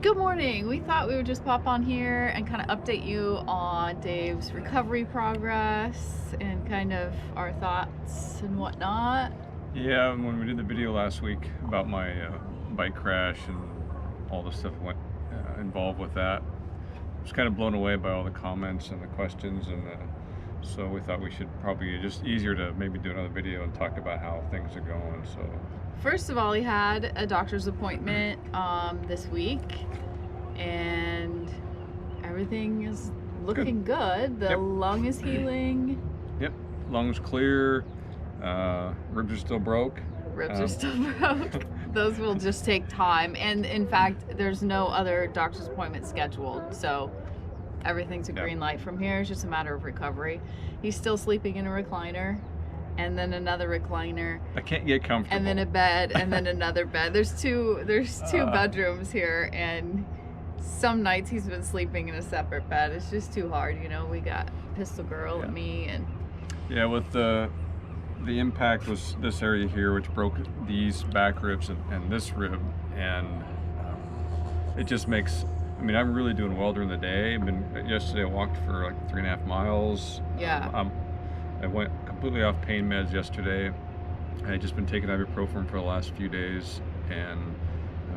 Good morning. We thought we would just pop on here and kind of update you on Dave's recovery progress and kind of our thoughts and whatnot. Yeah, when we did the video last week about my bike crash and all the stuff went involved with that, I was kind of blown away by all the comments and the questions, and so we thought we should probably just easier to maybe do another video and talk about how things are going. So First of all, he had a doctor's appointment this week, and everything is looking good. The Yep. lung is healing. Yep, lungs clear, ribs are still broke. Ribs are Um, still broke. Those will just take time. And in fact, there's no other doctor's appointment scheduled. So everything's a Yeah. green light from here. It's just a matter of recovery. He's still sleeping in a recliner, and then another recliner, I can't get comfortable. and then a bed, and then another bed. There's two Uh. bedrooms here, and some nights he's been sleeping in a separate bed. It's just too hard, you know. We got Pistol Girl Yeah. and me, and Yeah, with the impact was this area here, which broke these back ribs and this rib, and it just makes. I mean, I'm really doing well during the day. Yesterday I walked for like 3.5 miles. Yeah. I went completely off pain meds yesterday. I had just been taking ibuprofen for the last few days, and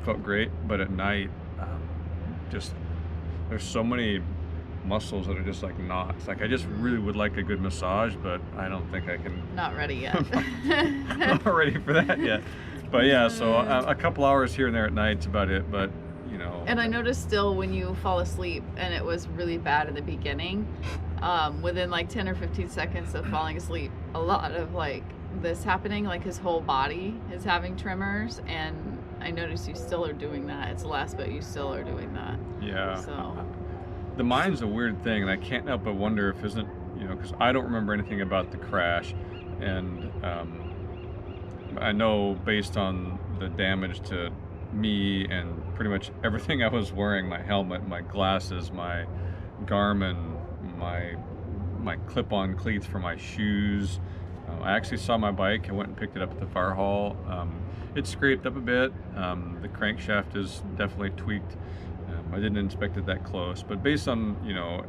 felt great. But at night, just there's so many muscles that are just like knots. Like I just really would like a good massage, but I don't think I can. not ready yet. I'm not ready for that yet. But yeah, so a couple hours here and there at night's about it. But you know, And I noticed still when you fall asleep, and it was really bad in the beginning, within like 10 or 15 seconds of falling asleep, a lot of like this happening, like his whole body is having tremors, and I noticed you still are doing that. It's less, but you still are doing that. yeah. So The mind's a weird thing, and I can't help but wonder if isn't, because I don't remember anything about the crash, and I know based on the damage to me and pretty much everything I was wearing, my helmet, my glasses, my Garmin, my clip-on cleats for my shoes. I actually saw my bike and went and picked it up at the fire hall. It's scraped up a bit. The crankshaft is definitely tweaked. I didn't inspect it that close, but based on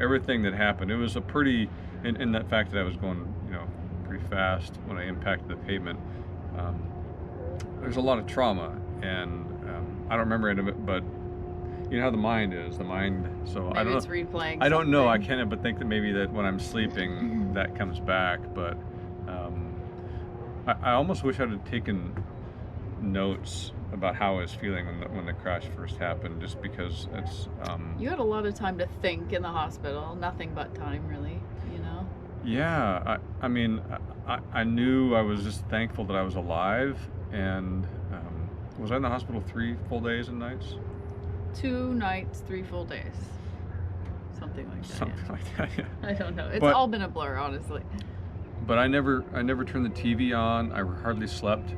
everything that happened, it was a pretty, in that fact that I was going pretty fast when I impacted the pavement. There's a lot of trauma, and I don't remember any of it, but you know how the mind is. The mind. So I maybe don't it's know. replaying. I don't know. I something. can't help but think that maybe that when I'm sleeping, that comes back. But I almost wish I'd have taken notes about how I was feeling when the crash first happened, just because it's. You had a lot of time to think in the hospital. Nothing but time, really. You know. Yeah, I mean, I knew I was just thankful that I was alive, and was I in the hospital 3 full days and nights? 2 nights, 3 full days. Something like that. Yeah. Something like that. Yeah. I don't know. It's But- all been a blur, honestly. But I never turned the TV on. I hardly slept,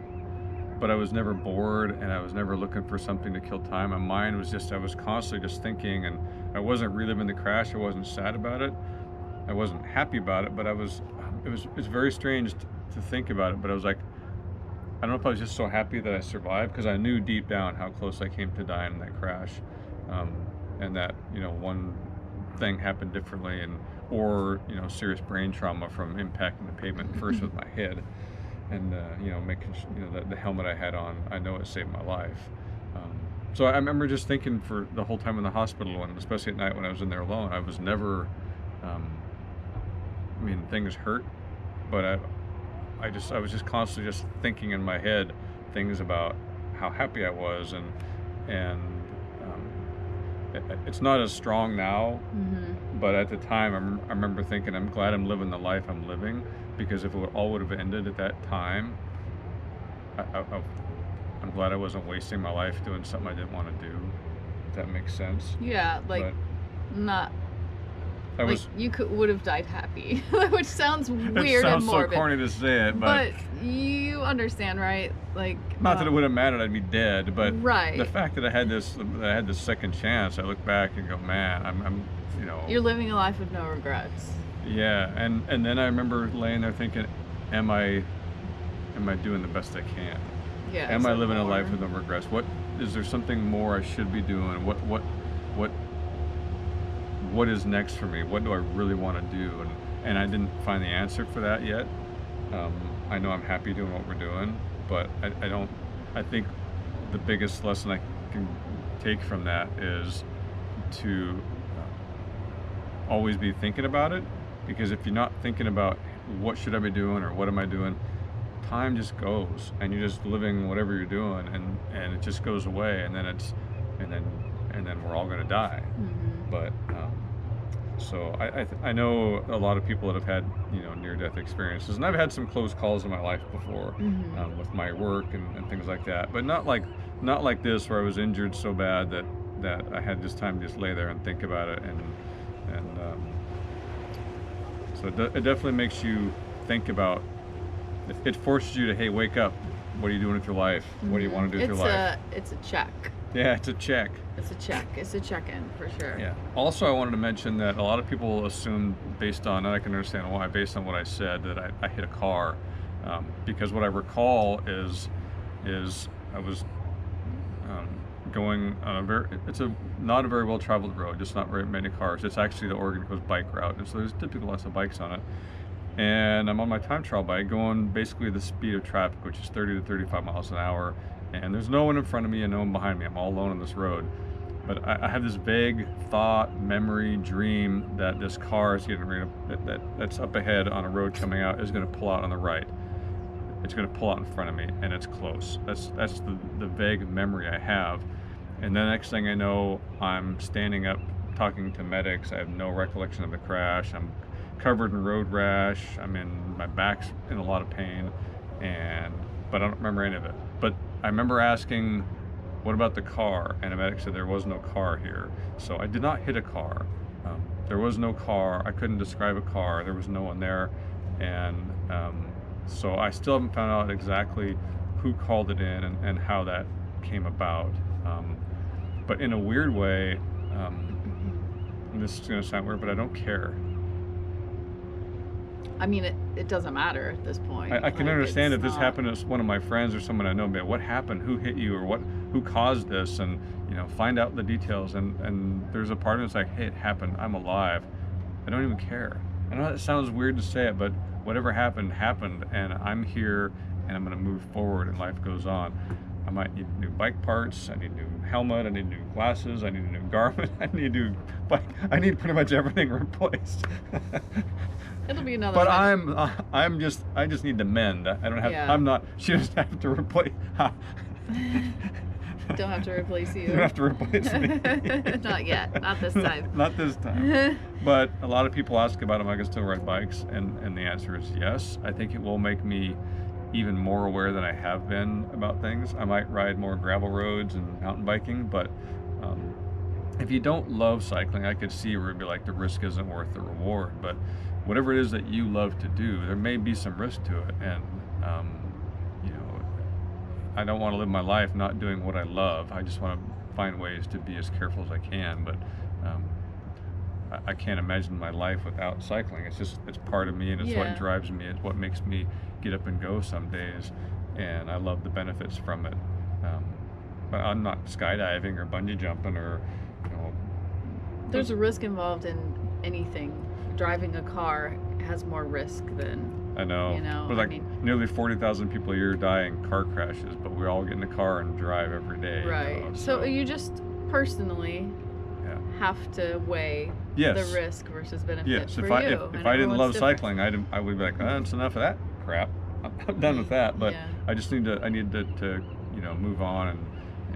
but I was never bored, and I was never looking for something to kill time. My mind was just, I was constantly just thinking, and I wasn't reliving the crash. I wasn't sad about it. I wasn't happy about it, but it's very strange to think about it, but I was like, I don't know if I was just so happy that I survived, because I knew deep down how close I came to dying in that crash, and that one thing happened differently, or serious brain trauma from impacting the pavement first with my head, and making the helmet I had on, I know it saved my life. So I remember just thinking for the whole time in the hospital, and especially at night when I was in there alone, I was never. I mean, things hurt, but I was just constantly just thinking in my head things about how happy I was, and it's not as strong now, but at the time I remember thinking, I'm glad I'm living the life I'm living, because if it all would have ended at that time, I'm glad I wasn't wasting my life doing something I didn't want to do. If that makes sense. Yeah, like But not I like was. you would have died happy, which sounds It weird sounds and so morbid. corny to say it, but you understand, right? Like not that it would have mattered, I'd be dead, but right. the fact that I had this second chance, I look back and go, man, I'm You're living a life with no regrets. yeah, and then I remember laying there thinking, am I doing the best I can? Yeah. Am so I living a more- life with no regrets? is there something more I should be doing? What what is next for me? What do I really want to do? And I didn't find the answer for that yet. Um, I know I'm happy doing what we're doing, but I don't. I think the biggest lesson I can take from that is to always be thinking about it, because if you're not thinking about what should I be doing or what am I doing, time just goes and you're just living whatever you're doing, and it just goes away, and then and then we're all going to die. But so I know a lot of people that have had, you know, near-death experiences, and I've had some close calls in my life before, with my work and things like that, but not like this, where I was injured so bad that I had just time to just lay there and think about it, and so it definitely makes you think about. It forces you to, hey, wake up. What are you doing with your life? What do you want to do with your life? It's a check. Yeah, it's a check. It's a check. It's a check-in for sure. Yeah. Also, I wanted to mention that a lot of people assume, based on, and I can understand why, based on what I said, that I hit a car, because what I recall is I was going on not a very well traveled road, just not very many cars. It's actually the Oregon Coast bike route, and so there's typically lots of bikes on it. And I'm on my time trial bike going basically the speed of traffic, which is 30 to 35 miles an hour. And there's no one in front of me and no one behind me. I'm all alone on this road. But I have this vague thought, memory, dream that this car is getting ready to, that's up ahead on a road coming out, is going to pull out on the right. It's going to pull out in front of me, and it's close. That's the vague memory I have. And the next thing I know, I'm standing up talking to medics. I have no recollection of the crash. I'm covered in road rash. My back's in a lot of pain, but I don't remember any of it. But I remember asking, what about the car? And a medic said there was no car here. So I did not hit a car. There was no car. I couldn't describe a car. There was no one there. And so I still haven't found out exactly who called it in and how that came about. But in a weird way, and this is going to sound weird, but I don't care. I mean, it doesn't matter at this point. I can understand if this happened to one of my friends or someone I know, but what happened, who hit you, or who caused this, and, you know, find out the details. And there's a part of me that's like, hey, it happened, I'm alive. I don't even care. I know that sounds weird to say it, but whatever happened, and I'm here, and I'm going to move forward, and life goes on. I might need new bike parts, I need a new helmet, I need new glasses, I need a new garment, I need new bike, I need pretty much everything replaced. It'll be another. But I just need to mend. I don't have. Yeah. She doesn't have to replace. Don't have to replace you. Don't have to replace me. Not yet. Not this time. Not this time. But a lot of people ask about if I can still ride bikes, and the answer is yes. I think it will make me even more aware than I have been about things. I might ride more gravel roads and mountain biking, but if you don't love cycling, I could see where it'd be like the risk isn't worth the reward. But whatever it is that you love to do, there may be some risk to it, and you know, I don't want to live my life not doing what I love. I just want to find ways to be as careful as I can, but I can't imagine my life without cycling. It's part of me, and it's what drives me. It's what makes me get up and go some days, and I love the benefits from it. But I'm not skydiving or bungee jumping or, you know. There's a risk involved in anything. Driving a car has more risk than. I know. You know, but nearly 40,000 people a year die in car crashes, but we all get in the car and drive every day. Right. You know, so you just personally have to weigh the risk versus benefit. Yes. For If I didn't love different. cycling, I would be like, oh, that's enough of that crap. I'm done with that. But I just need to you know, move on,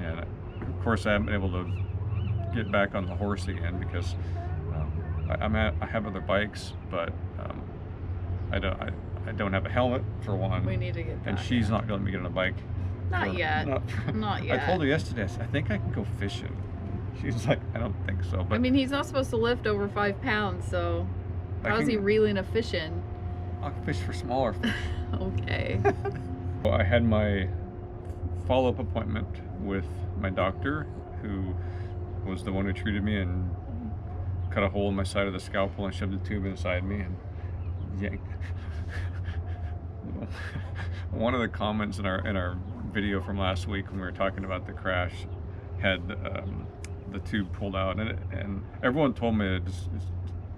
and of course I haven't been able to get back on the horse again because I have other bikes, but I don't have a helmet for one. We need to get that. And she's not going to let me get on a bike. Not yet. Not yet. I told her yesterday, I said, I think I can go fishing. She's like, I don't think so. But I mean, he's not supposed to lift over 5 pounds, so how's he reeling a fish in? I'll fish for smaller fish. Okay. Well, I had my follow-up appointment with my doctor, who was the one who treated me and cut a hole in my side of the scalpel and shoved a tube inside me and yanked. One of the comments in our video from last week when we were talking about the crash had the tube pulled out, and everyone told me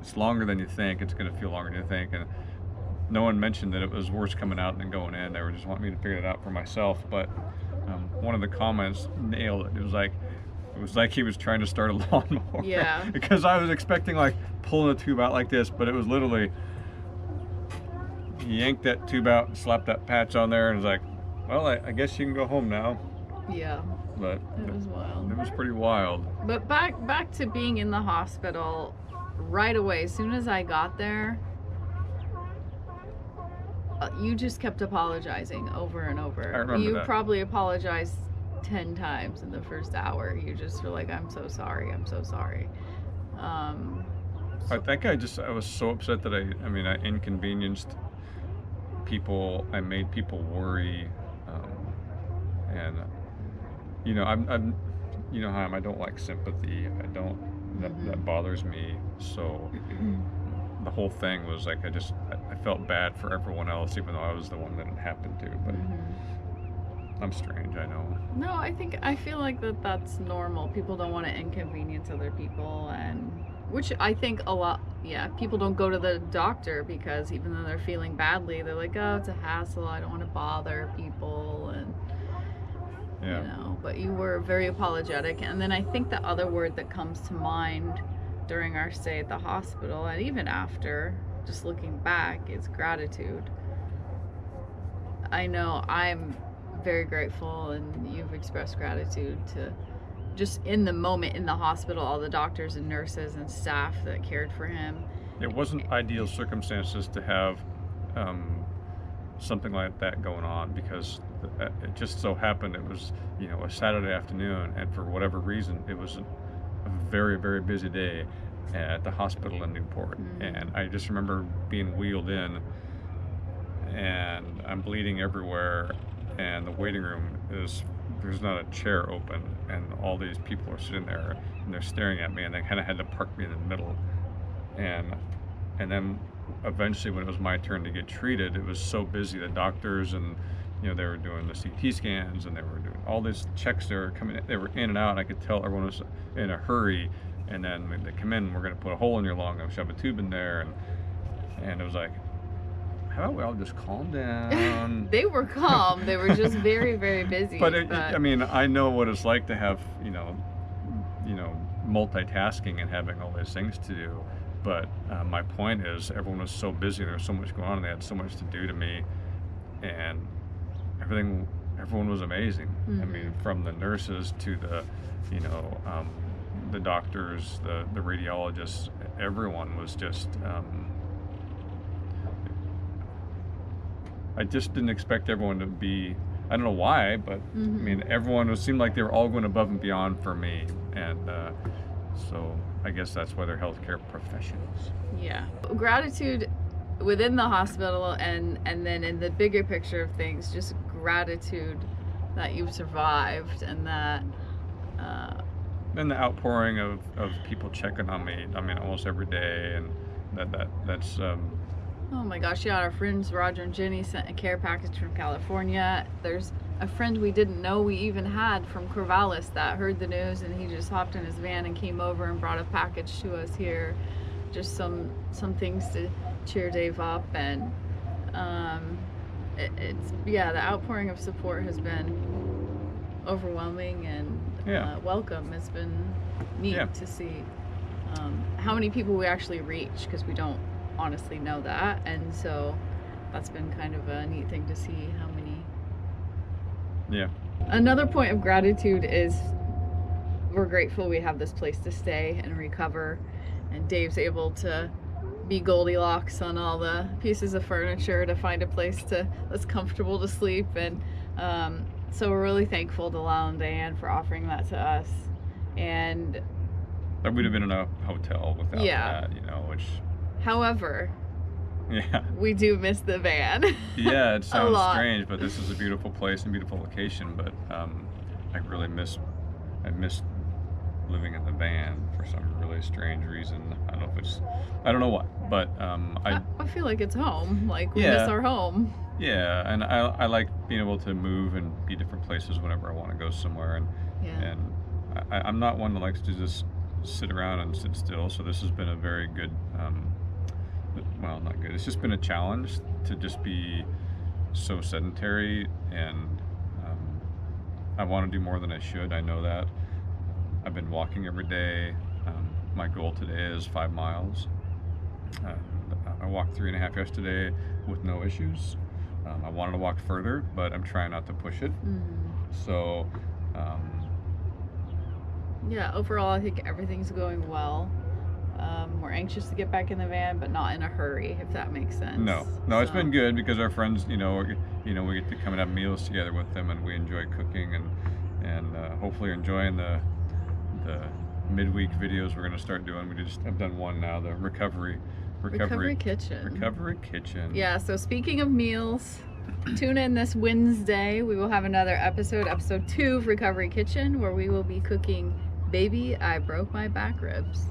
it's longer than you think. It's going to feel longer than you think, and no one mentioned that it was worse coming out than going in. They were just wanting me to figure it out for myself. But one of the comments nailed it. It was like he was trying to start a lawnmower. Yeah. Because I was expecting like pulling the tube out like this, but it was literally he yanked that tube out and slapped that patch on there, and was like, well, I guess you can go home now. Yeah. But It was wild. it was pretty wild. But back to being in the hospital right away. As soon as I got there, you just kept apologizing over and over. I remember You that. probably apologized 10 times in the first hour. You just were like, I'm so sorry. I'm so sorry. I think I was so upset that I inconvenienced people. I made people worry, and you know, I'm you know how I don't like sympathy. I don't. That bothers me. So the whole thing was like I felt bad for everyone else, even though I was the one that it happened to. But I'm strange, I know. No, I feel like that's normal. People don't want to inconvenience other people, and which I think a lot. Yeah, people don't go to the doctor because even though they're feeling badly, they're like, oh, it's a hassle. I don't want to bother people, and Yeah. you know. But you were very apologetic, and then I think the other word that comes to mind during our stay at the hospital, and even after, just looking back, is gratitude. I know I'm very grateful, and you've expressed gratitude to just in the moment in the hospital, all the doctors and nurses and staff that cared for him. It wasn't ideal circumstances to have something like that going on, because it just so happened it was, you know, a Saturday afternoon, and for whatever reason it was a very, very busy day at the hospital in Newport. And I just remember being wheeled in, and I'm bleeding everywhere, and the waiting room there's not a chair open, and all these people are sitting there and they're staring at me, and they kind of had to park me in the middle. And then eventually when it was my turn to get treated, it was so busy, the doctors, and you know, they were doing the CT scans, and they were doing all these checks. They were coming, they were in and out, and I could tell everyone was in a hurry. And then when they come in, we're going to put a hole in your lung and shove a tube in there, and it was like, how about we all just calm down? They were calm. They were just very, very busy. But I mean, I know what it's like to have, you know, multitasking and having all these things to do. But my point is, everyone was so busy. There was so much going on, and they had so much to do to me, and everyone was amazing. I mean, from the nurses to the, you know, the doctors, the radiologists, everyone was just. I just didn't expect everyone to be. I don't know why, but I mean, everyone seemed like they were all going above and beyond for me, and so I guess that's why they're healthcare professionals. Yeah, gratitude within the hospital, and then in the bigger picture of things, just gratitude that you've survived, and that. And the outpouring of people checking on me. I mean, almost every day, and that's. Oh my gosh, yeah, our friends Roger and Jenny sent a care package from California. There's a friend we didn't know we even had from Corvallis that heard the news, and he just hopped in his van and came over and brought a package to us here. Just some things to cheer Dave up, and it's the outpouring of support has been overwhelming and welcome. It's been neat to see how many people we actually reach, because we don't honestly know that, and so that's been kind of a neat thing to see how many. Another point of gratitude is we're grateful we have this place to stay and recover, and Dave's able to be Goldilocks on all the pieces of furniture to find a place that's comfortable to sleep, and so we're really thankful to Lyle and Diane for offering that to us. And I would have been in a hotel without that, you know, which. However, we do miss the van. Yeah, it sounds strange, but this is a beautiful place and beautiful location. But I really miss living in the van for some really strange reason. I don't know what, but I feel like it's home. Like we miss our home. Yeah, and I like being able to move and be different places whenever I want to go somewhere, Yeah. and I'm not one that likes to just sit around and sit still. So this has been a very good, well, not good. It's just been a challenge to just be so sedentary, and I want to do more than I should. I know that. I've been walking every day. My goal today is 5 miles. I walked 3.5 yesterday with no issues. I wanted to walk further, but I'm trying not to push it. So, Yeah, overall, I think everything's going well. We're anxious to get back in the van, but not in a hurry, if that makes sense. no, it's So, been good because our friends, we get to come and have meals together with them, and we enjoy cooking, and hopefully enjoying the midweek videos we're going to start doing. I've done one now, the recovery kitchen. Yeah, so speaking of meals, tune in this Wednesday. We will have another episode 2 of Recovery Kitchen, where we will be cooking Baby, I Broke My Back Ribs.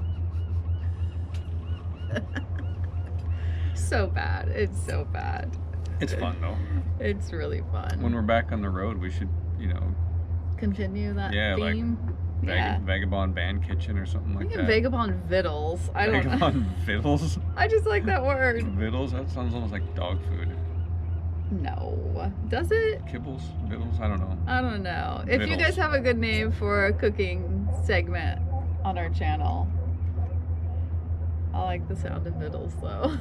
So bad. It's so bad. It's fun though. It's really fun. When we're back on the road, we should, Continue that like theme. Yeah. Vagabond Band Kitchen or something like that. Vagabond Vittles. I don't know. Vagabond Vittles? I just like that word. Vittles? That sounds almost like dog food. No. Does it? Kibbles? Vittles? I don't know. I don't know. If you Vittles. guys have a good name for a cooking segment on our channel. I like the sound of Vittles though.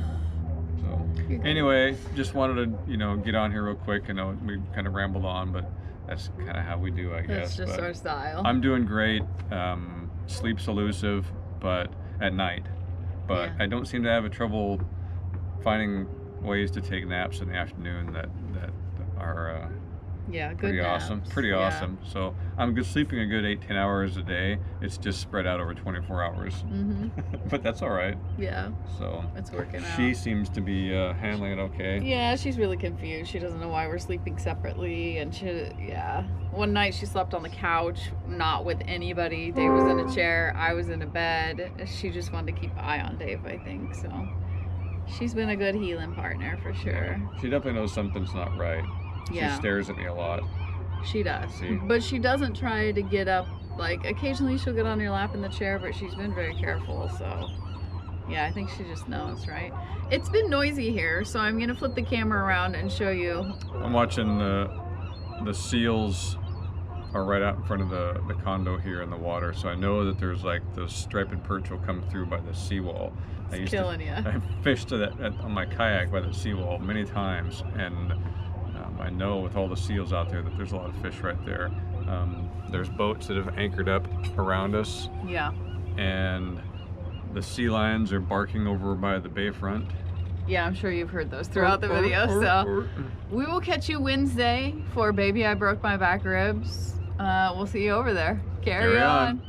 So, anyway, just wanted to, get on here real quick. I know we kind of rambled on, but that's kind of how we do, I guess. That's just But our style. I'm doing great. Sleep's elusive, but at night. But Yeah. I don't seem to have a trouble finding ways to take naps in the afternoon that are Yeah, good pretty naps. awesome. Pretty Yeah. awesome. So I'm sleeping a good 8-10 hours a day. It's just spread out over 24 hours. But that's all right. Yeah, So it's working out. she seems to be handling it okay. Yeah, she's really confused. She doesn't know why we're sleeping separately, and one night she slept on the couch, not with anybody. Dave was in a chair, I was in a bed. She just wanted to keep an eye on Dave, I think. So she's been a good healing partner for sure. She definitely knows something's not right. Yeah. She stares at me a lot. She does. See? But she doesn't try to get up. Like, occasionally she'll get on your lap in the chair, but she's been very careful, so yeah, I think she just knows, right? It's been noisy here, so I'm gonna flip the camera around and show you. I'm watching the seals are right out in front of the condo here in the water, so I know that there's like those striped perch will come through by the seawall. It's killing you. I fished on my kayak by the seawall many times, and I know with all the seals out there that there's a lot of fish right there. There's boats that have anchored up around us, Yeah. and the sea lions are barking over by the bayfront. Yeah, I'm sure you've heard those throughout the video. So we will catch you Wednesday for Baby, I Broke My Back Ribs. We'll see you over there. Carry on.